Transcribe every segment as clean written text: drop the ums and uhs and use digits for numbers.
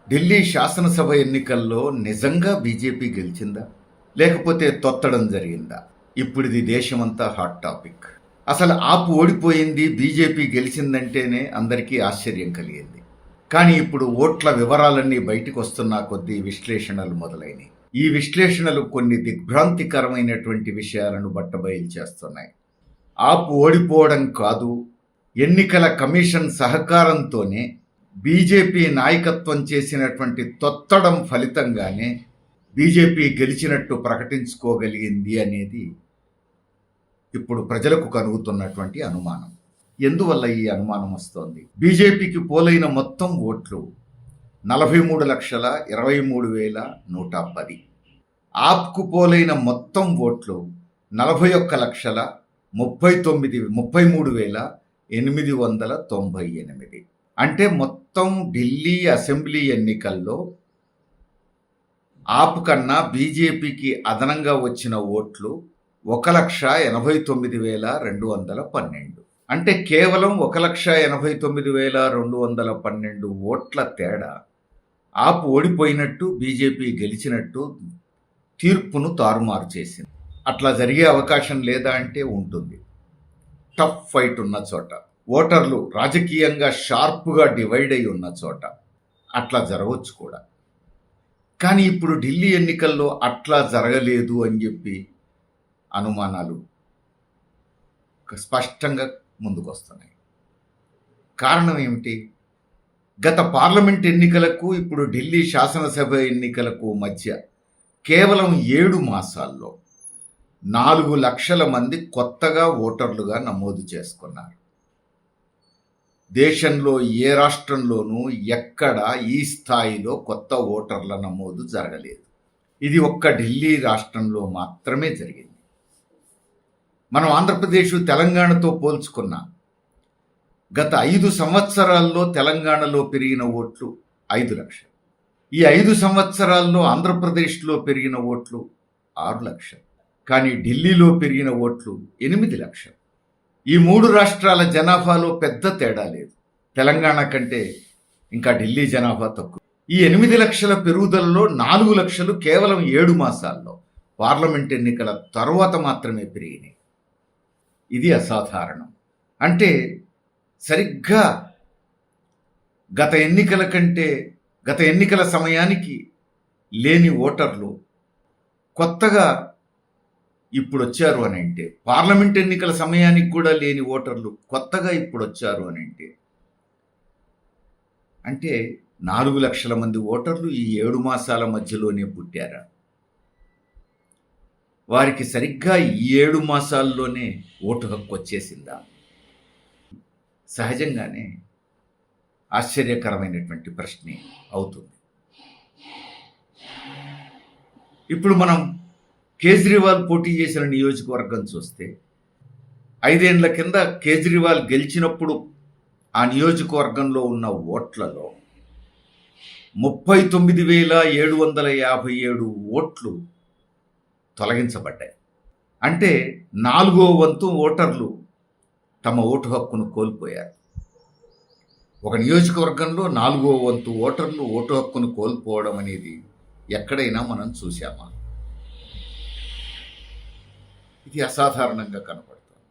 ఢిల్లీ శాసనసభ ఎన్నికల్లో నిజంగా బీజేపీ గెలిచిందా, లేకపోతే తొత్తడం జరిగిందా? ఇప్పుడు ఇది దేశమంతా హాట్ టాపిక్. అసలు ఆపు ఓడిపోయింది, బీజేపీ గెలిచిందంటేనే అందరికీ ఆశ్చర్యం కలిగింది. కానీ ఇప్పుడు ఓట్ల వివరాలన్నీ బయటకు వస్తున్న కొద్దీ విశ్లేషణలు మొదలైనవి. ఈ విశ్లేషణలు కొన్ని దిగ్భ్రాంతికరమైనటువంటి విషయాలను బట్టబయలు చేస్తున్నాయి. ఆపు ఓడిపోవడం కాదు, ఎన్నికల కమిషన్ సహకారంతోనే బీజేపీ నాయకత్వం చేసినటువంటి తొత్తడం ఫలితంగానే బీజేపీ గెలిచినట్టు ప్రకటించుకోగలిగింది అనేది ఇప్పుడు ప్రజలకు కలుగుతున్నటువంటి అనుమానం. ఎందువల్ల ఈ అనుమానం వస్తోంది? బీజేపీకి పోలైన మొత్తం ఓట్లు 43,23,110. ఆప్కు పోలైన మొత్తం ఓట్లు 41,33,898. అంటే మొత్తం ఢిల్లీ అసెంబ్లీ ఎన్నికల్లో ఆప్ కన్నా బీజేపీకి అదనంగా వచ్చిన ఓట్లు 1,89,212. అంటే కేవలం 1,89,212 ఓట్ల తేడా ఆప్ ఓడిపోయినట్టు, బీజేపీ గెలిచినట్టు తీర్పును తారుమారు చేసింది. అట్లా జరిగే అవకాశం లేదా అంటే ఉంటుంది. టఫ్ ఫైట్ ఉన్న చోట, ఓటర్లు రాజకీయంగా షార్ప్గా డివైడ్ అయి ఉన్న చోట అట్లా జరగవచ్చు కూడా. కానీ ఇప్పుడు ఢిల్లీ ఎన్నికల్లో అట్లా జరగలేదు అని చెప్పి అనుమానాలు స్పష్టంగా ముందుకు వస్తున్నాయి. కారణం ఏమిటి? గత పార్లమెంట్ ఎన్నికలకు ఇప్పుడు ఢిల్లీ శాసనసభ ఎన్నికలకు మధ్య కేవలం 7 మాసాల్లో 4 లక్షల మంది కొత్తగా ఓటర్లుగా నమోదు చేసుకున్నారు. దేశంలో ఏ రాష్ట్రంలోనూ ఎక్కడ ఈ స్థాయిలో కొత్త ఓటర్ల నమోదు జరగలేదు. ఇది ఒక్క ఢిల్లీ రాష్ట్రంలో మాత్రమే జరిగింది. మనం ఆంధ్రప్రదేశ్, తెలంగాణతో పోల్చుకున్న గత 5 సంవత్సరాల్లో తెలంగాణలో పెరిగిన ఓట్లు 5 లక్షలు. ఈ 5 సంవత్సరాల్లో ఆంధ్రప్రదేశ్లో పెరిగిన ఓట్లు 6 లక్షలు. కానీ ఢిల్లీలో పెరిగిన ఓట్లు 8 లక్షలు. ఈ 3 రాష్ట్రాల జనాభాలో పెద్ద తేడా లేదు. తెలంగాణ కంటే ఇంకా ఢిల్లీ జనాభా తక్కువ. ఈ 8 లక్షల పెరుగుదలలో 4 లక్షలు కేవలం 7 మాసాల్లో పార్లమెంట్ ఎన్నికల తర్వాత మాత్రమే పెరిగినాయి. ఇది అసాధారణం. అంటే సరిగ్గా గత ఎన్నికల సమయానికి లేని ఓటర్లు కొత్తగా ఇప్పుడు వచ్చారు అని అంటే, పార్లమెంట్ ఎన్నికల సమయానికి కూడా లేని ఓటర్లు కొత్తగా ఇప్పుడు వచ్చారు అని అంటే 4 లక్షల మంది ఓటర్లు ఈ 7 మాసాల మధ్యలోనే పుట్టారా? వారికి సరిగ్గా ఈ 7 మాసాల్లోనే ఓటు హక్కు వచ్చేసిందా? సహజంగానే ఆశ్చర్యకరమైనటువంటి ప్రశ్నే అవుతుంది. ఇప్పుడు మనం కేజ్రీవాల్ పోటీ చేసిన నియోజకవర్గం చూస్తే, 5 ఏళ్ల కింద కేజ్రీవాల్ గెలిచినప్పుడు ఆ నియోజకవర్గంలో ఉన్న ఓట్లలో 39,757 ఓట్లు తొలగించబడ్డాయి. అంటే 4వ వంతు ఓటర్లు తమ ఓటు హక్కును కోల్పోయారు. ఒక నియోజకవర్గంలో 4వ వంతు ఓటర్లు ఓటు హక్కును కోల్పోవడం అనేది ఎక్కడైనా మనం చూసామా? ఇది అసాధారణంగా కనపడుతుంది.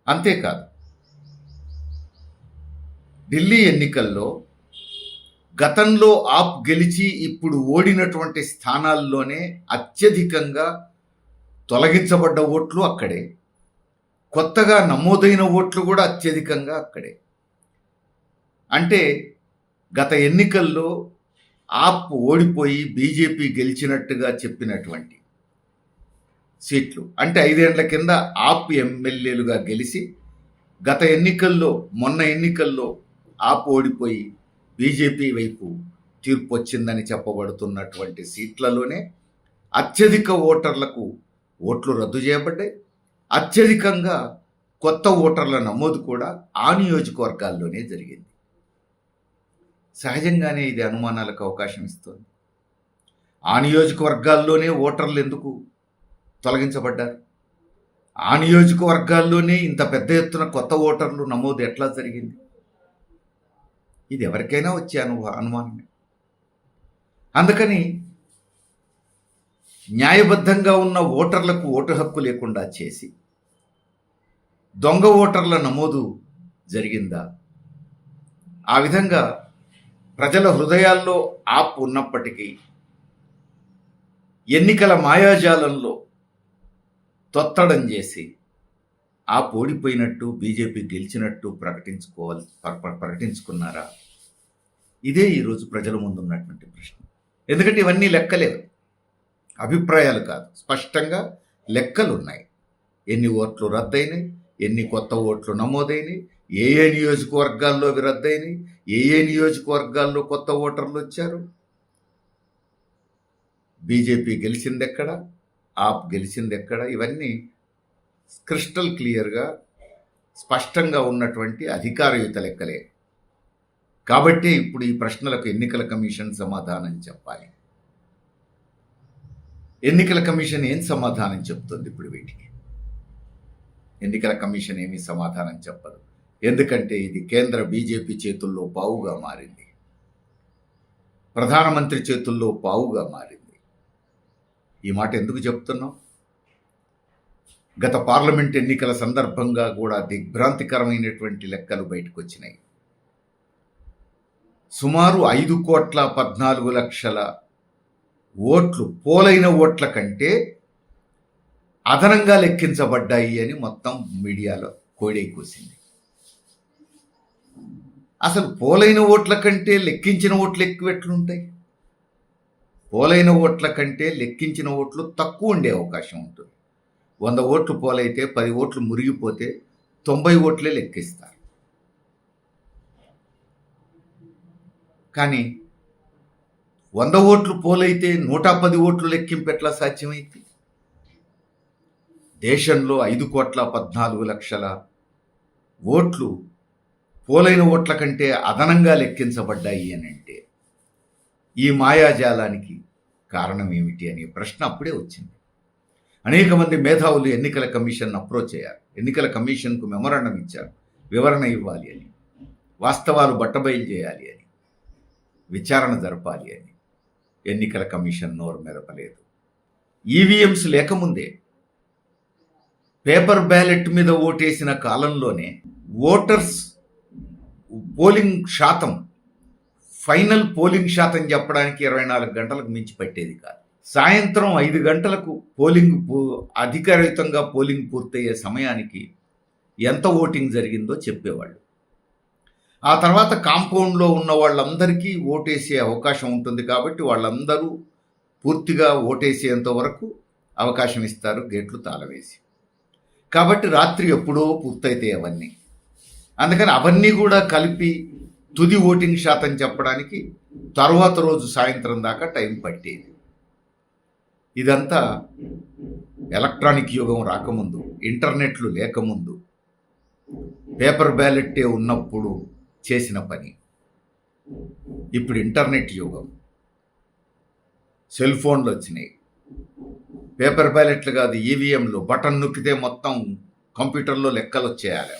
అంతేకాదు, ఢిల్లీ ఎన్నికల్లో గతంలో ఆప్ గెలిచి ఇప్పుడు ఓడినటువంటి స్థానాల్లోనే అత్యధికంగా తొలగించబడ్డ ఓట్లు అక్కడే, కొత్తగా నమోదైన ఓట్లు కూడా అత్యధికంగా అక్కడే. అంటే గత ఎన్నికల్లో ఆప్ ఓడిపోయి బీజేపీ గెలిచినట్టుగా చెప్పినటువంటి సీట్లు, అంటే 5 ఏళ్ల కింద ఆప్ ఎమ్మెల్యేలుగా గెలిచి మొన్న ఎన్నికల్లో ఆప్ ఓడిపోయి బీజేపీ వైపు తీర్పు వచ్చిందని చెప్పబడుతున్నటువంటి సీట్లలోనే అత్యధిక ఓటర్లకు ఓట్లు రద్దు చేయబడ్డాయి. అత్యధికంగా కొత్త ఓటర్ల నమోదు కూడా ఆ నియోజకవర్గాల్లోనే జరిగింది. సహజంగానే ఇది అనుమానాలకు అవకాశం ఇస్తుంది. ఆ నియోజకవర్గాల్లోనే ఓటర్లు ఎందుకు తొలగించబడ్డారు? ఆ నియోజకవర్గాల్లోనే ఇంత పెద్ద ఎత్తున కొత్త ఓటర్లు నమోదు ఎట్లా జరిగింది? ఇది ఎవరికైనా వచ్చే అనుమానమే. అందుకని న్యాయబద్ధంగా ఉన్న ఓటర్లకు ఓటు హక్కు లేకుండా చేసి దొంగ ఓటర్ల నమోదు జరిగిందా? ఆ విధంగా ప్రజల హృదయాల్లో ఆప్ ఉన్నప్పటికీ ఎన్నికల మాయాజాలంలో తొత్తడం చేసి ఓడిపోయినట్టు బీజేపీ గెలిచినట్టు ప్రకటించుకున్నారా? ఇదే ఈరోజు ప్రజల ముందు ఉన్నటువంటి ప్రశ్న. ఎందుకంటే ఇవన్నీ లెక్కలేవు, అభిప్రాయాలు కాదు, స్పష్టంగా లెక్కలు ఉన్నాయి. ఎన్ని ఓట్లు రద్దయినాయి, ఎన్ని కొత్త ఓట్లు నమోదైనవి, ఏ ఏ నియోజకవర్గాల్లో అవి రద్దయినాయి, ఏ ఏ నియోజకవర్గాల్లో కొత్త ఓటర్లు వచ్చారు, బీజేపీ గెలిచిందెక్కడ, ఆప్ గెలిచిందెక్కడ, ఇవన్నీ క్రిస్టల్ క్లియర్గా స్పష్టంగా ఉన్నటువంటి అధికారయుత లెక్కలే. కాబట్టి ఇప్పుడు ఈ ప్రశ్నలకు ఎన్నికల కమిషన్ సమాధానం చెప్పాలి. ఎన్నికల కమిషన్ ఏం సమాధానం చెప్తుంది? ఇప్పుడు వీటికి ఎన్నికల కమిషన్ ఏమీ సమాధానం చెప్పదు. ఎందుకంటే ఇది కేంద్ర బీజేపీ చేతుల్లో పావుగా మారింది, ప్రధానమంత్రి చేతుల్లో పావుగా మారింది. ఈ మాట ఎందుకు చెప్తున్నాం? గత పార్లమెంట్ ఎన్నికల సందర్భంగా కూడా దిగ్భ్రాంతికరమైనటువంటి లెక్కలు బయటకు వచ్చినాయి. సుమారు 5,14,00,000 ఓట్లు పోలైన ఓట్ల కంటే అదనంగా లెక్కించబడ్డాయి అని మొత్తం మీడియాలో కోడై కూసింది. అసలు పోలైన ఓట్ల కంటే లెక్కించిన ఓట్లు ఎక్కువ ఎట్లుంటాయి? పోలైన ఓట్ల కంటే లెక్కించిన ఓట్లు తక్కువ ఉండే అవకాశం ఉంటుంది. 100 ఓట్లు పోలైతే 10 ఓట్లు మురిగిపోతే 90 ఓట్లే లెక్కిస్తారు. కానీ 100 ఓట్లు పోలైతే 110 ఓట్లు లెక్కింపు ఎట్లా సాధ్యమైంది? దేశంలో 5,14,00,000 ఓట్లు పోలైన ఓట్ల కంటే అదనంగా లెక్కించబడ్డాయి అని అంటే ఈ మాయాజాలానికి కారణం ఏమిటి అనే ప్రశ్న అప్పుడే వచ్చింది. అనేక మంది మేధావులు ఎన్నికల కమిషన్ అప్రోచ్ అయ్యారు. ఎన్నికల కమిషన్కు మెమరాండం ఇచ్చారు, వివరణ ఇవ్వాలి అని, వాస్తవాలు బట్టబయలు చేయాలి అని, విచారణ జరపాలి అని. ఎన్నికల కమిషన్ నోరు మెదపలేదు. ఈవీఎంస్ లేకముందే పేపర్ బ్యాలెట్ మీద ఓటేసిన కాలంలోనే ఓటర్స్ పోలింగ్ శాతం, ఫైనల్ పోలింగ్ శాతం చెప్పడానికి 24 గంటలకు మించి పట్టేది కాదు. సాయంత్రం 5 గంటలకు అధికారయుతంగా పోలింగ్ పూర్తయ్యే సమయానికి ఎంత ఓటింగ్ జరిగిందో చెప్పేవాళ్ళు. ఆ తర్వాత కాంపౌండ్లో ఉన్న వాళ్ళందరికీ ఓటేసే అవకాశం ఉంటుంది కాబట్టి వాళ్ళందరూ పూర్తిగా ఓటేసేంత వరకు అవకాశం ఇస్తారు, గేట్లు తాళవేసి. కాబట్టి రాత్రి ఎప్పుడో పూర్తయితాయి అవన్నీ. అందుకని అవన్నీ కూడా కలిపి తుది ఓటింగ్ శాతం చెప్పడానికి తరువాత రోజు సాయంత్రం దాకా టైం పట్టేది. ఇదంతా ఎలక్ట్రానిక్ యుగం రాకముందు, ఇంటర్నెట్లు లేకముందు, పేపర్ బ్యాలెట్టే ఉన్నప్పుడు చేసిన పని. ఇప్పుడు ఇంటర్నెట్ యుగం, సెల్ ఫోన్లు వచ్చినాయి, పేపర్ బ్యాలెట్లు కాదు, ఈవీఎంలు బటన్ నొక్కితే మొత్తం కంప్యూటర్లో లెక్కలు వచ్చేయాలి.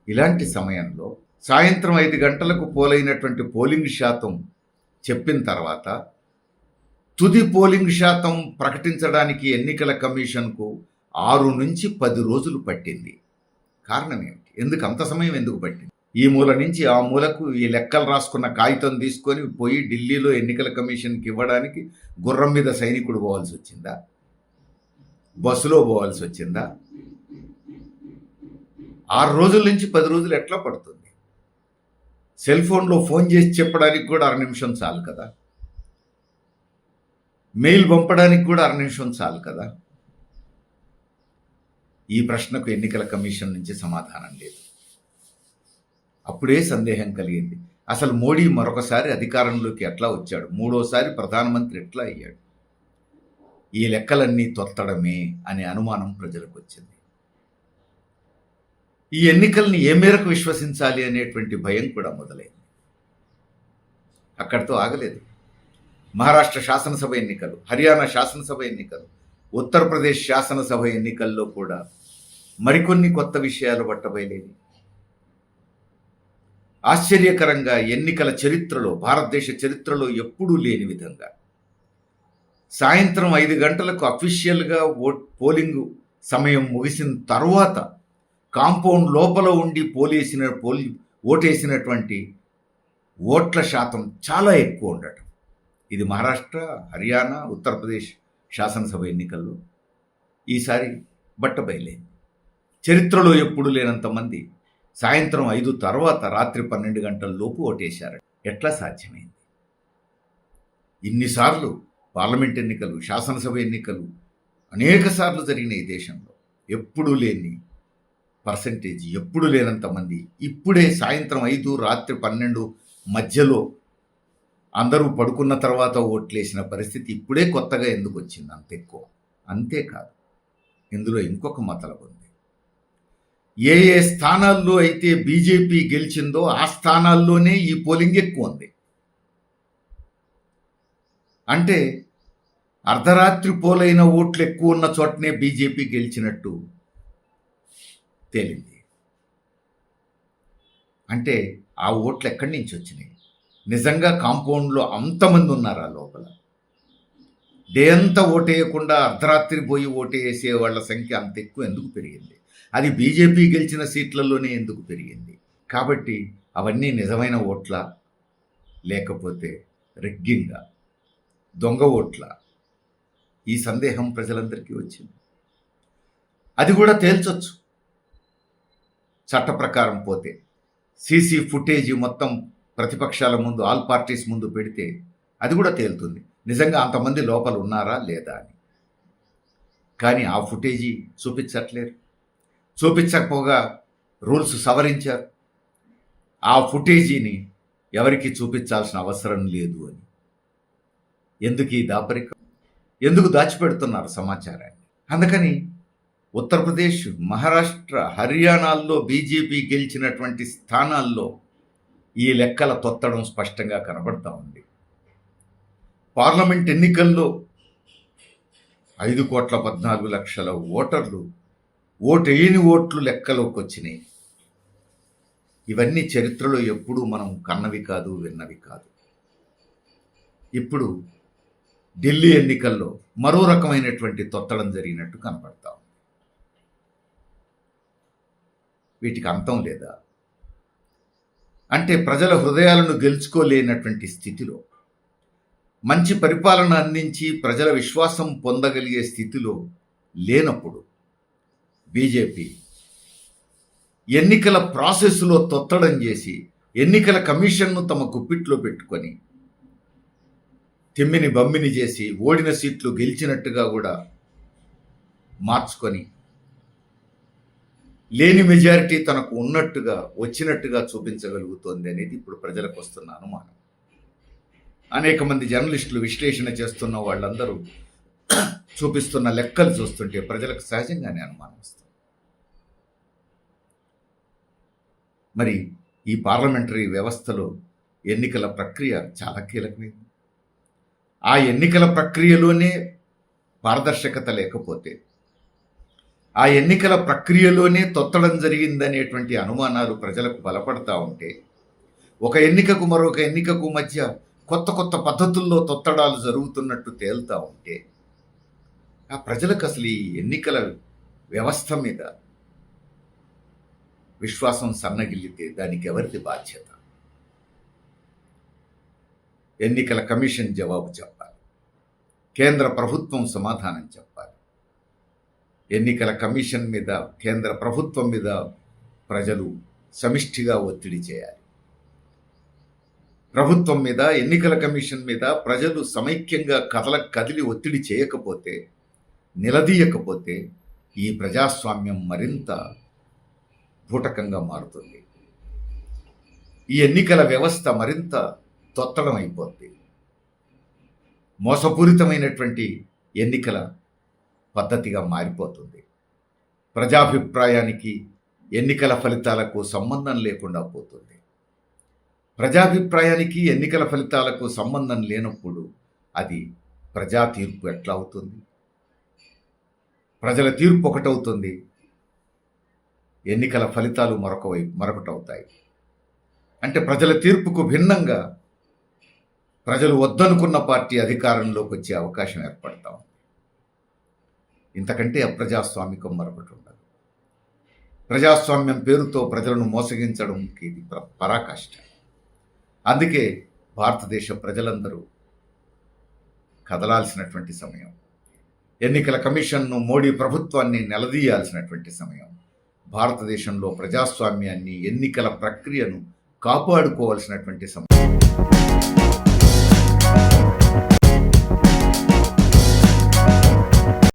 ఇలాంటి సమయంలో సాయంత్రం 5 గంటలకు పోలైనటువంటి పోలింగ్ శాతం చెప్పిన తర్వాత తుది పోలింగ్ శాతం ప్రకటించడానికి ఎన్నికల కమిషన్కు 6 నుంచి 10 రోజులు పట్టింది. కారణం ఏమిటి? అంత సమయం ఎందుకు పట్టింది? ఈ మూల నుంచి ఆ మూలకు ఈ లెక్కలు రాసుకున్న కాగితం తీసుకొని పోయి ఢిల్లీలో ఎన్నికల కమిషన్కి ఇవ్వడానికి గుర్రం మీద సైనికుడు పోవాల్సి వచ్చిందా? బస్సులో పోవాల్సి వచ్చిందా? 6 రోజుల నుంచి 10 రోజులు ఎట్లా పడుతుంది? సెల్ ఫోన్లో ఫోన్ చేసి చెప్పడానికి కూడా 6 నిమిషం చాలు కదా, మెయిల్ పంపడానికి కూడా 6 నిమిషం చాలు కదా. ఈ ప్రశ్నకు ఎన్నికల కమిషన్ నుంచి సమాధానం లేదు. అప్పుడే సందేహం కలిగింది, అసలు మోడీ మరొకసారి అధికారంలోకి ఎట్లా వచ్చాడు, 3వసారి ప్రధానమంత్రి ఎట్లా అయ్యాడు, ఈ లెక్కలన్నీ తొత్తడమే అనే అనుమానం ప్రజలకు వచ్చింది. ఈ ఎన్నికల్ని ఏ మేరకు విశ్వసించాలి అనేటువంటి భయం కూడా మొదలైంది. అక్కడితో ఆగలేదు. మహారాష్ట్ర శాసనసభ ఎన్నికలు, హర్యానా శాసనసభ ఎన్నికలు, ఉత్తరప్రదేశ్ శాసనసభ ఎన్నికల్లో కూడా మరికొన్ని కొత్త విషయాలు బట్టబయలేవి. ఆశ్చర్యకరంగా ఎన్నికల చరిత్రలో, భారతదేశ చరిత్రలో ఎప్పుడూ లేని విధంగా సాయంత్రం 5 గంటలకు అఫీషియల్గా పోలింగ్ సమయం ముగిసిన తర్వాత కాంపౌండ్ లోపల ఉండి ఓటేసినటువంటి ఓట్ల శాతం చాలా ఎక్కువ ఉండటం. ఇది మహారాష్ట్ర, హర్యానా, ఉత్తరప్రదేశ్ శాసనసభ ఎన్నికల్లో ఈసారి బట్టబయలైంది. చరిత్రలో ఎప్పుడు లేనంతమంది సాయంత్రం 5 తర్వాత రాత్రి 12 గంటల లోపు ఓటేశారు. ఎట్లా సాధ్యమైంది? ఇన్నిసార్లు పార్లమెంట్ ఎన్నికలు, శాసనసభ ఎన్నికలు అనేక సార్లు జరిగిన ఈ దేశంలో ఎప్పుడూ లేని పర్సంటేజ్, ఎప్పుడు లేనంతమంది ఇప్పుడే సాయంత్రం 5 రాత్రి 12 మధ్యలో అందరూ పడుకున్న తర్వాత ఓట్లేసిన పరిస్థితి ఇప్పుడే కొత్తగా ఎందుకు వచ్చింది అంత ఎక్కువ? అంతేకాదు, ఇందులో ఇంకొక మతలబు ఉంది. ఏ ఏ స్థానాల్లో అయితే బీజేపీ గెలిచిందో ఆ స్థానాల్లోనే ఈ పోలింగ్ ఎక్కువ ఉంది. అంటే అర్ధరాత్రి పోలైన ఓట్లు ఎక్కువ ఉన్న చోటనే బీజేపీ గెలిచినట్టు తేలింది. అంటే ఆ ఓట్లు ఎక్కడి నుంచి వచ్చినాయి? నిజంగా కాంపౌండ్లో అంతమంది ఉన్నారా లోపల? డే అంతా ఓటేయకుండా అర్ధరాత్రి పోయి ఓటేసే వాళ్ళ సంఖ్య అంత ఎక్కువ ఎందుకు పెరిగింది? అది బీజేపీ గెలిచిన సీట్లలోనే ఎందుకు పెరిగింది? కాబట్టి అవన్నీ నిజమైన ఓట్ల, లేకపోతే రెగ్గింగా, దొంగ ఓట్ల? ఈ సందేహం ప్రజలందరికీ వచ్చింది. అది కూడా తేల్చొచ్చు చట్ట ప్రకారం పోతే. సీసీ ఫుటేజ్ మొత్తం ప్రతిపక్షాల ముందు, ఆల్ పార్టీస్ ముందు పెడితే అది కూడా తేలుతుంది నిజంగా అంతమంది లోపల ఉన్నారా లేదా అని. కానీ ఆ ఫుటేజీ చూపించట్లేరు. చూపించకపోగా రూల్స్ సవరించారు. ఆ ఫుటేజీని ఎవరికి చూపించాల్సిన అవసరం లేదు అని. ఎందుకు ఈ దాపరికం? ఎందుకు దాచిపెడుతున్నారు సమాచారాన్ని? అందుకని ఉత్తరప్రదేశ్, మహారాష్ట్ర, హర్యానాల్లో బీజేపీ గెలిచినటువంటి స్థానాల్లో ఈ లెక్కల తొత్తడం స్పష్టంగా కనబడతా ఉంది. పార్లమెంట్ ఎన్నికల్లో 5,14,00,000 ఓటర్లు ఓటేయని ఓట్లు లెక్కలోకి వచ్చినాయి. ఇవన్నీ చరిత్రలో ఎప్పుడూ మనం కన్నవి కాదు, విన్నవి కాదు. ఇప్పుడు ఢిల్లీ ఎన్నికల్లో మరో రకమైనటువంటి తొత్తడం జరిగినట్టు కనపడతా ఉంది. వీటికి అంతం లేదా? అంటే ప్రజల హృదయాలను గెలుచుకోలేనటువంటి స్థితిలో, మంచి పరిపాలన అందించి ప్రజల విశ్వాసం పొందగలిగే స్థితిలో లేనప్పుడు బీజేపీ ఎన్నికల ప్రాసెస్లో తొత్తడం చేసి ఎన్నికల కమిషన్ను తమ గుప్పిట్లో పెట్టుకొని తిమ్మిని బమ్మిని చేసి ఓడిన సీట్లు గెలిచినట్టుగా కూడా మార్చుకొని లేని మెజారిటీ తనకు ఉన్నట్టుగా వచ్చినట్టుగా చూపించగలుగుతోంది అనేది ఇప్పుడు ప్రజలకు వస్తున్న అనుమానం. అనేక మంది జర్నలిస్టులు విశ్లేషణ చేస్తున్న వాళ్ళందరూ చూపిస్తున్న లెక్కలు చూస్తుంటే ప్రజలకు సహజంగానే అనుమానం వస్తుంది. మరి ఈ పార్లమెంటరీ వ్యవస్థలో ఎన్నికల ప్రక్రియ చాలా కీలకమైంది. ఆ ఎన్నికల ప్రక్రియలోనే పారదర్శకత లేకపోతే, ఆ ఎన్నికల ప్రక్రియలోనే తొత్తడం జరిగిందనేటువంటి అనుమానాలు ప్రజలకు బలపడతా ఉంటే, ఒక ఎన్నికకు మరొక ఎన్నికకు మధ్య కొత్త కొత్త పద్ధతుల్లో తొత్తడాలు జరుగుతున్నట్టు తేలుతూ ఉంటే, ఆ ప్రజలకు అసలు ఈ ఎన్నికల వ్యవస్థ మీద విశ్వాసం సన్నగిల్లితే దానికి ఎవరిది బాధ్యత? ఎన్నికల కమిషన్ జవాబు చెప్పాలి. కేంద్ర ప్రభుత్వం సమాధానం చెప్పాలి. ఎన్నికల కమిషన్ మీద, కేంద్ర ప్రభుత్వం మీద ప్రజలు సమిష్టిగా ఒత్తిడి చేయాలి. ప్రభుత్వం మీద, ఎన్నికల కమిషన్ మీద ప్రజలు సమైక్యంగా కదిలి ఒత్తిడి చేయకపోతే, నిలదీయకపోతే ఈ ప్రజాస్వామ్యం మరింత భూటకంగా మారుతుంది. ఈ ఎన్నికల వ్యవస్థ మరింత తొత్తడం అయిపోద్ది. మోసపూరితమైనటువంటి ఎన్నికల పద్ధతిగా మారిపోతుంది. ప్రజాభిప్రాయానికి ఎన్నికల ఫలితాలకు సంబంధం లేకుండా పోతుంది. ప్రజాభిప్రాయానికి ఎన్నికల ఫలితాలకు సంబంధం లేనప్పుడు అది ప్రజా తీర్పు ఎట్లా అవుతుంది? ప్రజల తీర్పు ఒకటవుతుంది, ఎన్నికల ఫలితాలు మరొకటవుతాయి. అంటే ప్రజల తీర్పుకు భిన్నంగా ప్రజలు వద్దనుకున్న పార్టీ అధికారంలోకి వచ్చే అవకాశం ఏర్పడతా ఉంది. ఇంతకంటే అప్రజాస్వామికం మరొకటి ఉండదు. ప్రజాస్వామ్యం పేరుతో ప్రజలను మోసగించడంకి ఇది పరాకాష్ట. అందుకే భారతదేశ ప్రజలందరూ కదలాల్సినటువంటి సమయం, ఎన్నికల కమిషన్ను, మోడీ ప్రభుత్వాన్ని నిలదీయాల్సినటువంటి సమయం, భారతదేశంలో ప్రజాస్వామ్యాన్ని, ఎన్నికల ప్రక్రియను కాపాడుకోవాల్సినటువంటి సమయం.